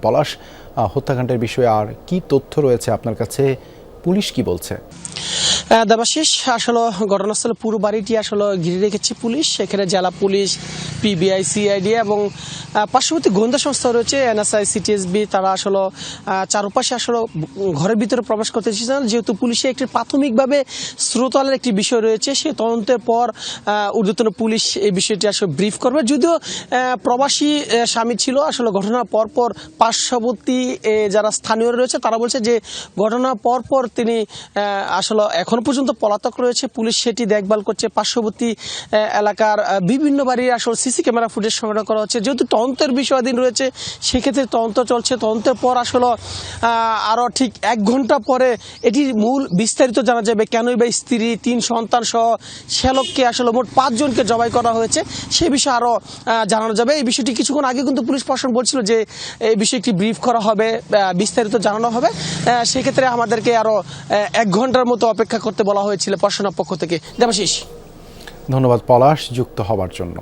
পলাশ, হত্যাকাণ্ডের বিষয়ে আর কি তথ্য রয়েছে আপনার কাছে? পুলিশ কি বলছে? দেবাশিস, আসলে ঘটনাস্থলে পুরো বাড়িটি আসলে ঘিরে রেখেছে পুলিশ। সেখানে জেলা পুলিশ, পিবিআই, সিআইডি এবং পার্শ্ববর্তী গোয়েন্দা সংস্থা রয়েছে এনএসআই, সিটিএসবি। তারা আসলে চারপাশে আসলে ঘরের ভিতরে প্রবেশ করতে চান, যেহেতু পুলিশে একটি প্রাথমিকভাবে স্রোতালের একটি বিষয় রয়েছে। সেই তদন্তের পর ঊর্ধ্বতন পুলিশ এই বিষয়টি আসলে ব্রিফ করবে। যদিও প্রবাসী স্বামী ছিল, আসলে ঘটনার পরপর পার্শ্ববর্তী যারা স্থানীয় রয়েছে তারা বলছে যে ঘটনার পরপর তিনি আসলে এখন পর্যন্ত পলাতক রয়েছে। পুলিশ সেটি দেখভাল করছে। পার্শ্ববর্তী এলাকার বিভিন্ন বাড়ির আসলে সিসি ক্যামেরা ফুটেজ সংগ্রহ করা হচ্ছে। যেহেতু তদন্তের বিষয়াধীন রয়েছে, সেক্ষেত্রে তদন্ত চলছে। তদন্তের পর আসলে আরও ঠিক 1 ঘন্টা পরে এটির মূল বিস্তারিত জানা যাবে। কেনই বা স্ত্রী, 3 সন্তান সহ শ্যালককে আসলে মোট 5 জনকে জবাই করা হয়েছে, সে বিষয়ে আরও জানানো যাবে। এই বিষয়টি কিছুক্ষণ আগে কিন্তু পুলিশ প্রশাসন বলছিল যে এই বিষয়টি ব্রিফ করা হবে, বিস্তারিত জানানো হবে। সেক্ষেত্রে আমাদেরকে আরও 1 ঘন্টার মতো অপেক্ষা করতে বলা হয়েছিল প্রশাসনের পক্ষ থেকে। দেবাশিস, ধন্যবাদ পলাশ যুক্ত হবার জন্য।